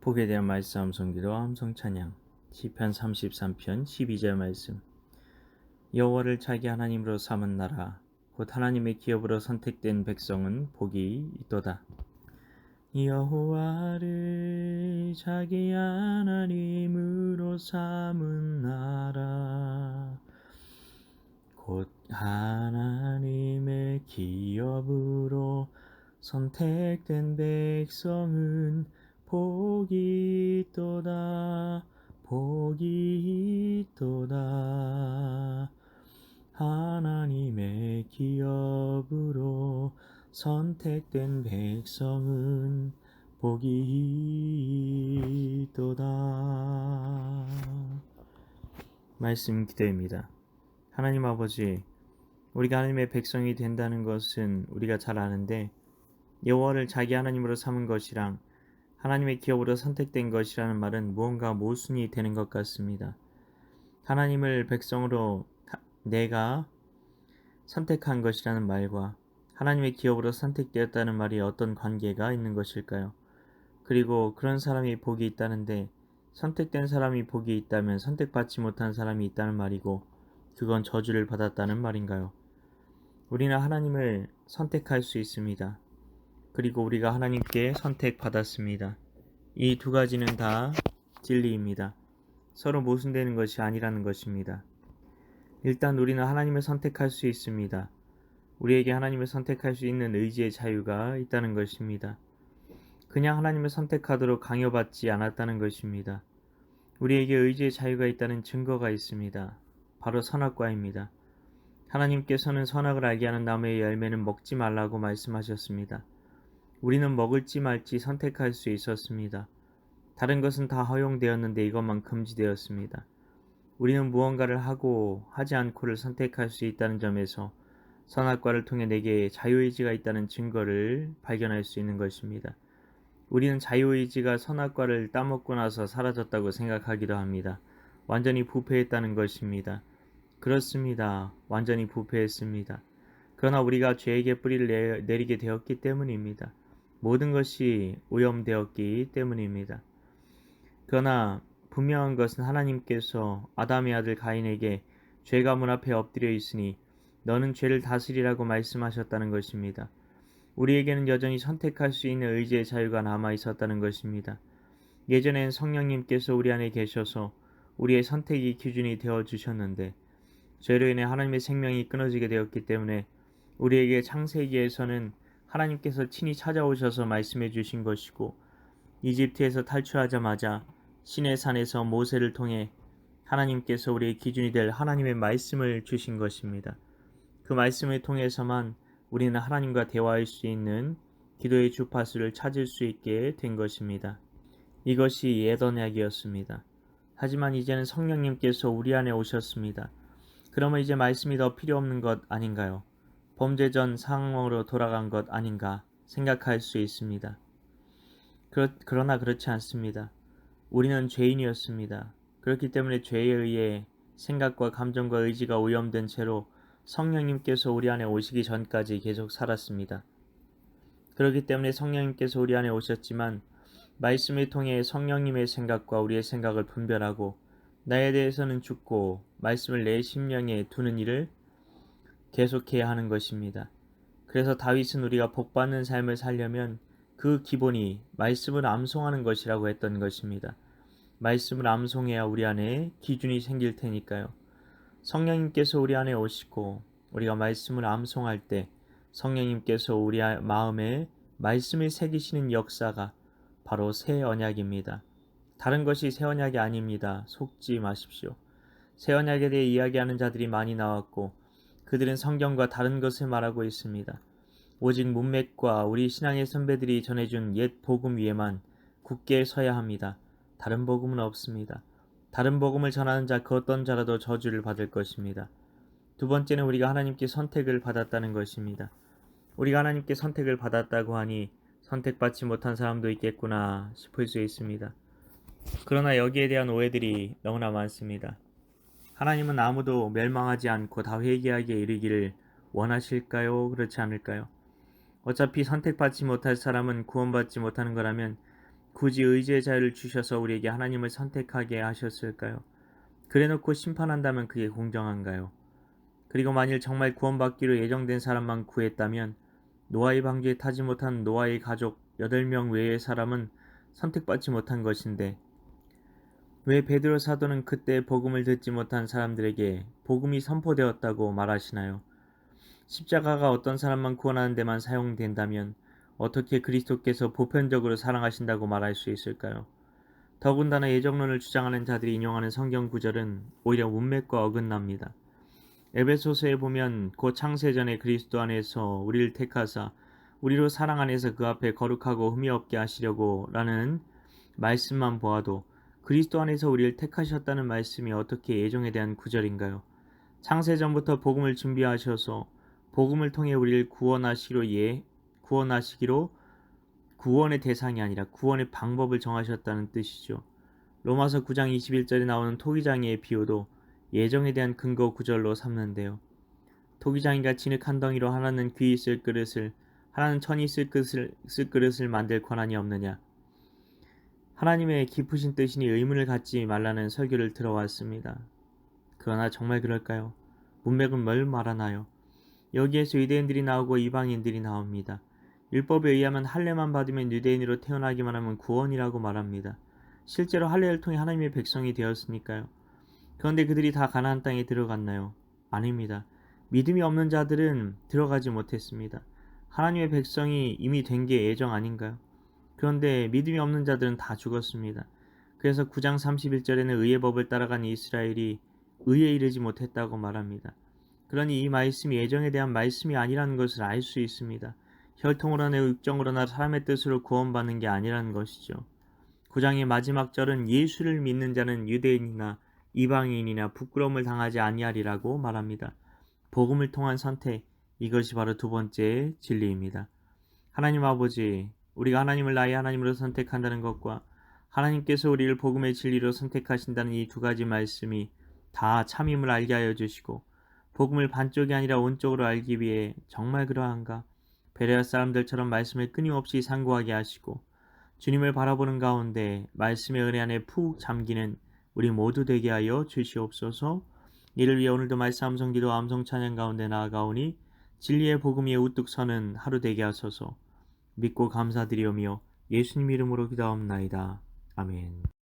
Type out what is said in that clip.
복에 대한 말씀 암송기도 암송 찬양 시편 33편 12절 말씀. 여호와를 자기 하나님으로 삼은 나라 곧 하나님의 기업으로 선택된 백성은 복이 있도다. 여호와를 자기 하나님으로 삼은 나라 곧 하나님의 기업으로 선택된 백성은 복이 있도다. 복이 있도다. 하나님의 기업으로 선택된 백성은 복이 있도다. 말씀 기도입니다. 하나님 아버지, 우리가 하나님의 백성이 된다는 것은 우리가 잘 아는데 여호와를 자기 하나님으로 삼은 것이랑 하나님의 기업으로 선택된 것이라는 말은 무언가 모순이 되는 것 같습니다. 하나님을 백성으로 내가 선택한 것이라는 말과 하나님의 기업으로 선택되었다는 말이 어떤 관계가 있는 것일까요? 그리고 그런 사람이 복이 있다는데 선택된 사람이 복이 있다면 선택받지 못한 사람이 있다는 말이고 그건 저주를 받았다는 말인가요? 우리는 하나님을 선택할 수 있습니다. 그리고 우리가 하나님께 선택받았습니다. 이 두 가지는 다 진리입니다. 서로 모순되는 것이 아니라는 것입니다. 일단 우리는 하나님을 선택할 수 있습니다. 우리에게 하나님을 선택할 수 있는 의지의 자유가 있다는 것입니다. 그냥 하나님을 선택하도록 강요받지 않았다는 것입니다. 우리에게 의지의 자유가 있다는 증거가 있습니다. 바로 선악과입니다. 하나님께서는 선악을 알게 하는 나무의 열매는 먹지 말라고 말씀하셨습니다. 우리는 먹을지 말지 선택할 수 있었습니다. 다른 것은 다 허용되었는데 이것만 금지되었습니다. 우리는 무언가를 하고 하지 않고를 선택할 수 있다는 점에서 선악과를 통해 내게 자유의지가 있다는 증거를 발견할 수 있는 것입니다. 우리는 자유의지가 선악과를 따먹고 나서 사라졌다고 생각하기도 합니다. 완전히 부패했다는 것입니다. 그렇습니다. 완전히 부패했습니다. 그러나 우리가 죄에게 뿌리를 내리게 되었기 때문입니다. 모든 것이 오염되었기 때문입니다. 그러나 분명한 것은 하나님께서 아담의 아들 가인에게 죄가 문 앞에 엎드려 있으니 너는 죄를 다스리라고 말씀하셨다는 것입니다. 우리에게는 여전히 선택할 수 있는 의지의 자유가 남아 있었다는 것입니다. 예전엔 성령님께서 우리 안에 계셔서 우리의 선택이 기준이 되어 주셨는데 죄로 인해 하나님의 생명이 끊어지게 되었기 때문에 우리에게 창세기에서는 하나님께서 친히 찾아오셔서 말씀해 주신 것이고 이집트에서 탈출하자마자 시내산에서 모세를 통해 하나님께서 우리의 기준이 될 하나님의 말씀을 주신 것입니다. 그 말씀을 통해서만 우리는 하나님과 대화할 수 있는 기도의 주파수를 찾을 수 있게 된 것입니다. 이것이 예언약이었습니다. 하지만 이제는 성령님께서 우리 안에 오셨습니다. 그러면 이제 말씀이 더 필요 없는 것 아닌가요? 범죄 전 상황으로 돌아간 것 아닌가 생각할 수 있습니다. 그러나 그렇지 않습니다. 우리는 죄인이었습니다. 그렇기 때문에 죄에 의해 생각과 감정과 의지가 오염된 채로 성령님께서 우리 안에 오시기 전까지 계속 살았습니다. 그렇기 때문에 성령님께서 우리 안에 오셨지만 말씀을 통해 성령님의 생각과 우리의 생각을 분별하고 나에 대해서는 죽고 말씀을 내 심령에 두는 일을 계속해야 하는 것입니다. 그래서 다윗은 우리가 복받는 삶을 살려면 그 기본이 말씀을 암송하는 것이라고 했던 것입니다. 말씀을 암송해야 우리 안에 기준이 생길 테니까요. 성령님께서 우리 안에 오시고 우리가 말씀을 암송할 때 성령님께서 우리 마음에 말씀을 새기시는 역사가 바로 새 언약입니다. 다른 것이 새 언약이 아닙니다. 속지 마십시오. 새 언약에 대해 이야기하는 자들이 많이 나왔고 그들은 성경과 다른 것을 말하고 있습니다. 오직 문맥과 우리 신앙의 선배들이 전해준 옛 복음 위에만 굳게 서야 합니다. 다른 복음은 없습니다. 다른 복음을 전하는 자 그 어떤 자라도 저주를 받을 것입니다. 두 번째는 우리가 하나님께 선택을 받았다는 것입니다. 우리가 하나님께 선택을 받았다고 하니 선택받지 못한 사람도 있겠구나 싶을 수 있습니다. 그러나 여기에 대한 오해들이 너무나 많습니다. 하나님은 아무도 멸망하지 않고 다 회개하게 이르기를 원하실까요? 그렇지 않을까요? 어차피 선택받지 못할 사람은 구원받지 못하는 거라면 굳이 의지의 자유를 주셔서 우리에게 하나님을 선택하게 하셨을까요? 그래놓고 심판한다면 그게 공정한가요? 그리고 만일 정말 구원받기로 예정된 사람만 구했다면 노아의 방주에 타지 못한 노아의 가족 8명 외의 사람은 선택받지 못한 것인데 왜 베드로 사도는 그때 복음을 듣지 못한 사람들에게 복음이 선포되었다고 말하시나요? 십자가가 어떤 사람만 구원하는 데만 사용된다면 어떻게 그리스도께서 보편적으로 사랑하신다고 말할 수 있을까요? 더군다나 예정론을 주장하는 자들이 인용하는 성경 구절은 오히려 문맥과 어긋납니다. 에베소서에 보면 곧 창세전에 그리스도 안에서 우리를 택하사 우리로 사랑 안에서 그 앞에 거룩하고 흠이 없게 하시려고 라는 말씀만 보아도 그리스도 안에서 우리를 택하셨다는 말씀이 어떻게 예정에 대한 구절인가요? 창세전부터 복음을 준비하셔서 복음을 통해 우리를 구원하시기로 구원의 대상이 아니라 구원의 방법을 정하셨다는 뜻이죠. 로마서 9장 21절에 나오는 토기장이의 비유도 예정에 대한 근거 구절로 삼는데요. 토기장이가 진흙 한 덩이로 하나는 귀 있을 그릇을 하나는 천이 쓸 그릇을 만들 권한이 없느냐. 하나님의 깊으신 뜻이니 의문을 갖지 말라는 설교를 들어왔습니다. 그러나 정말 그럴까요? 문맥은 뭘 말하나요? 여기에서 유대인들이 나오고 이방인들이 나옵니다. 율법에 의하면 할례만 받으면 유대인으로 태어나기만 하면 구원이라고 말합니다. 실제로 할례를 통해 하나님의 백성이 되었으니까요. 그런데 그들이 다 가나안 땅에 들어갔나요? 아닙니다. 믿음이 없는 자들은 들어가지 못했습니다. 하나님의 백성이 이미 된 게 예정 아닌가요? 그런데 믿음이 없는 자들은 다 죽었습니다. 그래서 9장 31절에는 의의 법을 따라간 이스라엘이 의에 이르지 못했다고 말합니다. 그러니 이 말씀이 예정에 대한 말씀이 아니라는 것을 알 수 있습니다. 혈통으로나 육정으로나 사람의 뜻으로 구원받는 게 아니라는 것이죠. 9장의 마지막 절은 예수를 믿는 자는 유대인이나 이방인이나 부끄러움을 당하지 아니하리라고 말합니다. 복음을 통한 선택, 이것이 바로 두 번째 진리입니다. 하나님 아버지, 우리가 하나님을 나의 하나님으로 선택한다는 것과 하나님께서 우리를 복음의 진리로 선택하신다는 이 두 가지 말씀이 다 참임을 알게 하여 주시고 복음을 반쪽이 아니라 온쪽으로 알기 위해 정말 그러한가? 베레아 사람들처럼 말씀을 끊임없이 상고하게 하시고 주님을 바라보는 가운데 말씀의 은혜 안에 푹 잠기는 우리 모두 되게 하여 주시옵소서. 이를 위해 오늘도 말씀 암송 기도 암송 찬양 가운데 나아가오니 진리의 복음 위에 우뚝 서는 하루 되게 하소서. 믿고 감사드리오며 예수님 이름으로 기도하옵나이다. 아멘.